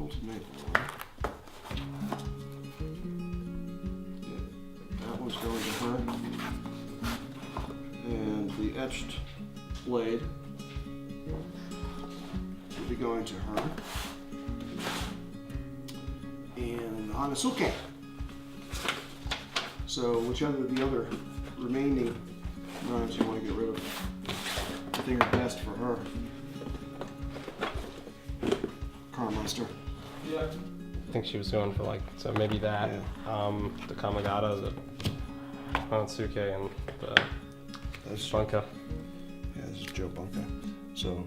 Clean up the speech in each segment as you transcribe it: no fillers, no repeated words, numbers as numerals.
quilted maple one. Yeah, that one's going to her. And the etched blade will be going to her. And on it's okay. So whichever of the other remaining knives you want to get rid of, I think are best for her. Carmeister. Yeah. I think she was going for like, so maybe that, yeah. The Kamagata, the Hansuke, and the Bunka. Yeah, this is Joe Bunka. So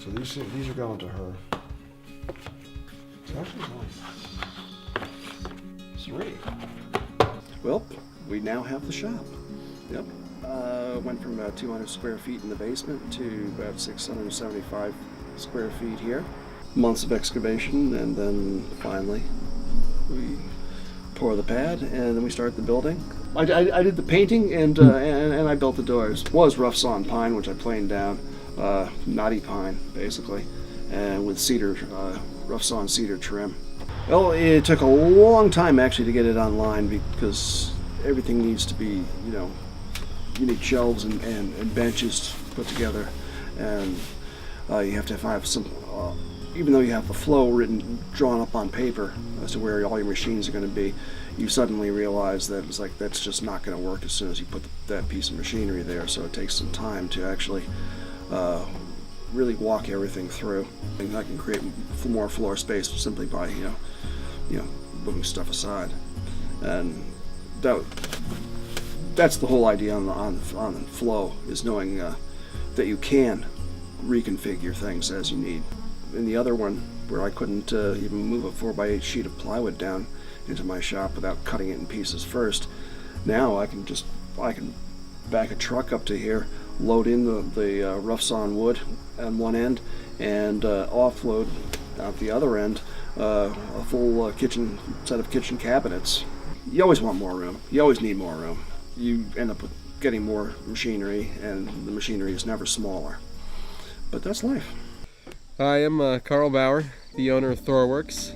these are going to her. It's actually only 3. Well, we now have the shop. Yep. Went from about 200 square feet in the basement to about 675 square feet here. Months of excavation, and then finally we pour the pad, and then we start the building. I did the painting, and I built the doors. It was rough sawn pine, which I planed down, knotty pine basically, and with cedar, rough sawn cedar trim. Well, it took a long time actually to get it online because everything needs to be, you need shelves and benches put together, and you have to have some, even though you have the flow drawn up on paper as to where all your machines are going to be, you suddenly realize that it's like that's just not going to work as soon as you put that piece of machinery there. So it takes some time to actually really walk everything through. And I can create more floor space simply by moving stuff aside, and that's the whole idea on the flow, is knowing that you can reconfigure things as you need. In the other one, where I couldn't even move a 4x8 sheet of plywood down into my shop without cutting it in pieces first, now I can back a truck up to here, load in the rough sawn wood on one end, and offload out the other end a full set of kitchen cabinets. You always want more room. You always need more room. You end up with getting more machinery, and the machinery is never smaller. But that's life. Hi, I'm Karl Bauer, the owner of ThorWerx,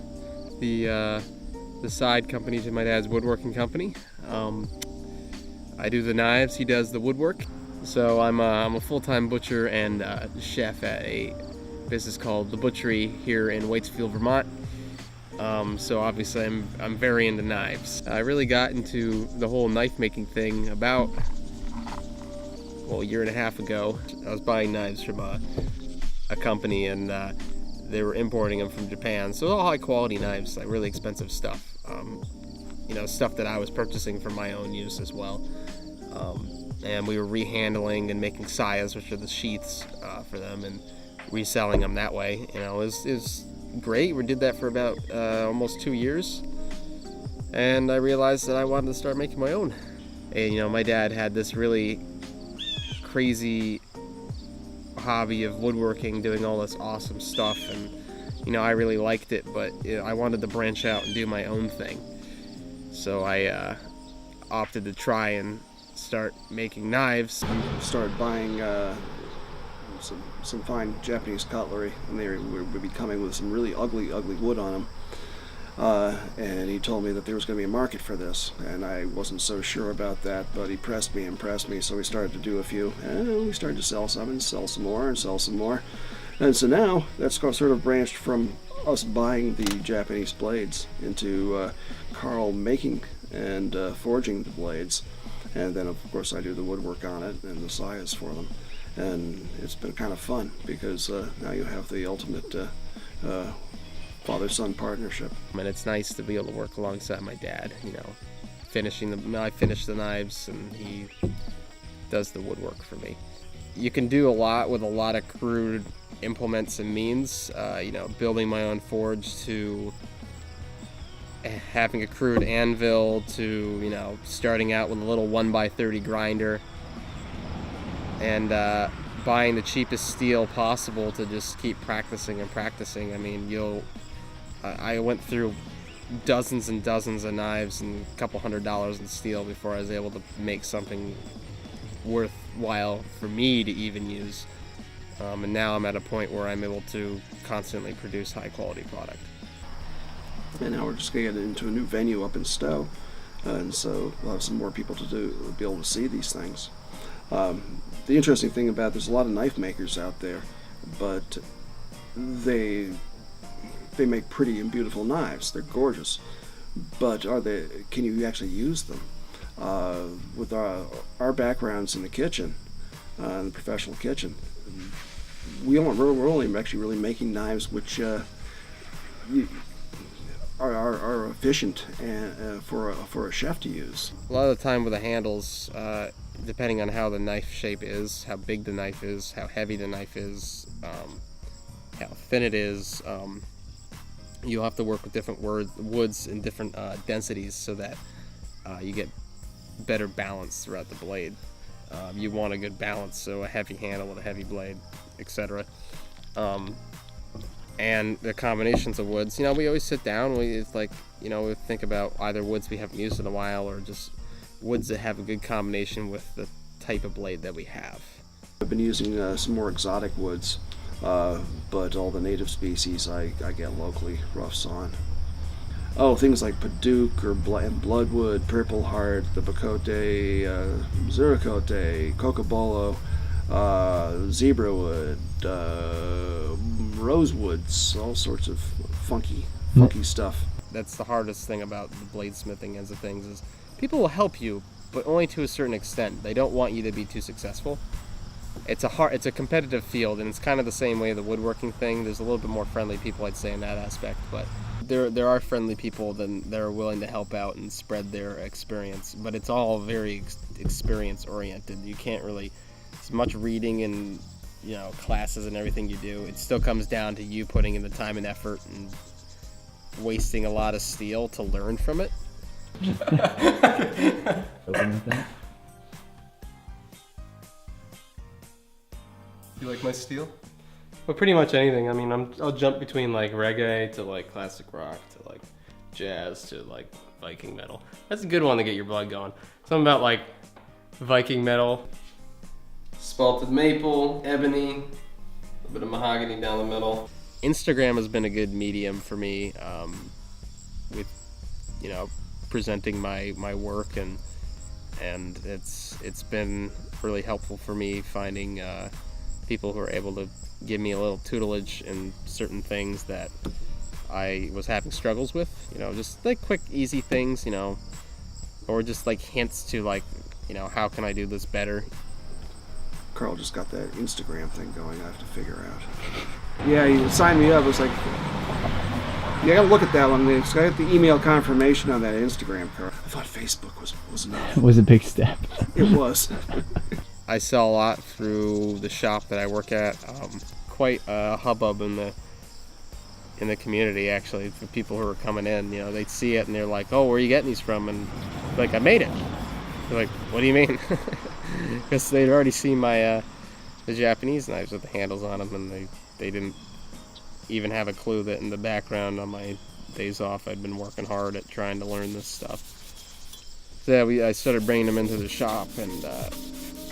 the side company to my dad's woodworking company. I do the knives, he does the woodwork. So I'm a full-time butcher and chef at a business called The Butchery here in Waitsfield, Vermont. So obviously I'm very into knives. I really got into the whole knife making thing about, a year and a half ago. I was buying knives from a company, and they were importing them from Japan. So all high quality knives, like really expensive stuff. Stuff that I was purchasing for my own use as well. And we were rehandling and making sayas, which are the sheaths for them, and reselling them that way. It was great. We did that for about almost 2 years, and I realized that I wanted to start making my own. And my dad had this really crazy hobby of woodworking, doing all this awesome stuff, and I really liked it, but I wanted to branch out and do my own thing. So I opted to try and start making knives. Started buying some fine Japanese cutlery, and they would be coming with some really ugly wood on them. And he told me that there was going to be a market for this, and I wasn't so sure about that, but he impressed me, so we started to do a few, and we started to sell some, and sell some more, and so now that's sort of branched from us buying the Japanese blades into Karl making and forging the blades, and then of course I do the woodwork on it and the sayas for them, and it's been kind of fun because now you have the ultimate father-son partnership. And it's nice to be able to work alongside my dad, I finish the knives and he does the woodwork for me. You can do a lot with a lot of crude implements and means, building my own forge to having a crude anvil to, starting out with a little 1x30 grinder and buying the cheapest steel possible to just keep practicing and practicing. I mean, I went through dozens and dozens of knives and a couple $100s in steel before I was able to make something worthwhile for me to even use. And now I'm at a point where I'm able to constantly produce high quality product. And now we're just going to get into a new venue up in Stowe, and so we'll have some more people to be able to see these things. The interesting thing about there's a lot of knife makers out there, but they make pretty and beautiful knives. They're gorgeous, but can you actually use them? With our backgrounds in the kitchen, in the professional kitchen, we're only actually really making knives which are efficient and for a chef to use. A lot of the time with the handles, depending on how the knife shape is, how big the knife is, how heavy the knife is, how thin it is, you'll have to work with different woods and different densities so that you get better balance throughout the blade. You want a good balance, so a heavy handle with a heavy blade, etc. And the combinations of woods, we always sit down, we think about either woods we haven't used in a while or just woods that have a good combination with the type of blade that we have. I've been using some more exotic woods, but all the native species I get locally rough sawn. Oh, things like Paduke or Bloodwood, Purple Heart, the Bacote, Zuricote, Cocobolo, Zebrawood, Rosewoods, all sorts of funky stuff. That's the hardest thing about the bladesmithing ends of things is people will help you, but only to a certain extent. They don't want you to be too successful. It's a competitive field, and it's kind of the same way the woodworking thing. There's a little bit more friendly people, I'd say, in that aspect, but there are friendly people that are willing to help out and spread their experience, but it's all very experience oriented. You can't really, as much reading and classes and everything you do, it still comes down to you putting in the time and effort and wasting a lot of steel to learn from it. You like my steel? Well, pretty much anything. I mean, I'll jump between like reggae to like classic rock to like jazz to like Viking metal. That's a good one to get your blood going. Something about like Viking metal, spalted maple, ebony, a little bit of mahogany down the middle. Instagram has been a good medium for me with presenting my work, and it's been really helpful for me finding people who are able to give me a little tutelage in certain things that I was having struggles with, just like quick, easy things, or just like hints to like, how can I do this better? Carl just got that Instagram thing going I have to figure out. Yeah, he signed me up. It was like, you gotta look at that one. I got the email confirmation on that Instagram, Carl. I thought Facebook was enough. It was a big step. It was. I sell a lot through the shop that I work at. Quite a hubbub in the community, actually, for people who are coming in. They see it and they're like, "Oh, where are you getting these from?" And like, "I made it." They're like, "What do you mean?" Because they'd already seen my the Japanese knives with the handles on them, and they didn't even have a clue that in the background on my days off I'd been working hard at trying to learn this stuff. So yeah, I started bringing them into the shop, and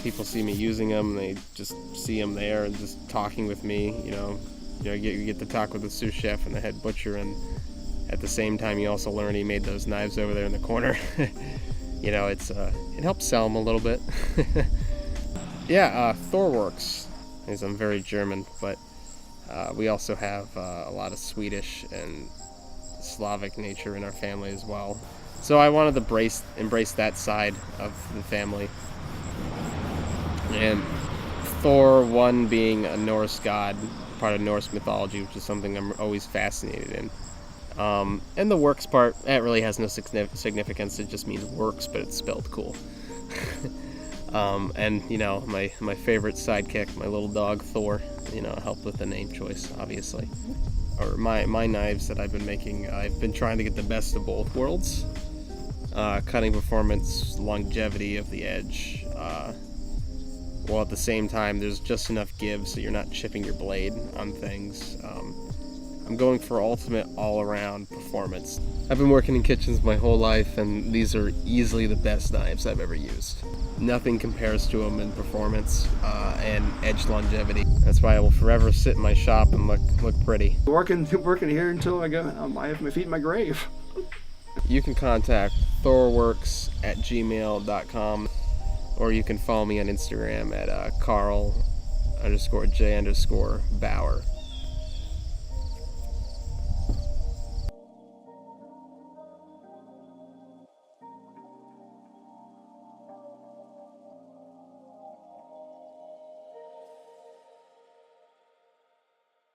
people see me using them. They just see them there and just talking with me. You get to talk with the sous chef and the head butcher, and at the same time you also learn he made those knives over there in the corner. It helps sell them a little bit. Yeah, ThorWerx, because I'm very German, but we also have a lot of Swedish and Slavic nature in our family as well. So I wanted to embrace that side of the family. And Thor, one being a Norse god, part of Norse mythology, which is something I'm always fascinated in. And the works part, that really has no significance. It just means works, but it's spelled cool. And my favorite sidekick, my little dog Thor, helped with the name choice, obviously. Or my knives that I've been making, I've been trying to get the best of both worlds. Cutting performance, longevity of the edge, while at the same time there's just enough give so you're not chipping your blade on things. I'm I'm going for ultimate all-around performance. I've been working in kitchens my whole life, and these are easily the best knives I've ever used. Nothing compares to them in performance and edge longevity. That's why I will forever sit in my shop and look pretty. Working here until I have my feet in my grave. You can contact ThorWerx@gmail.com, or you can follow me on Instagram at Karl_J_Bauer.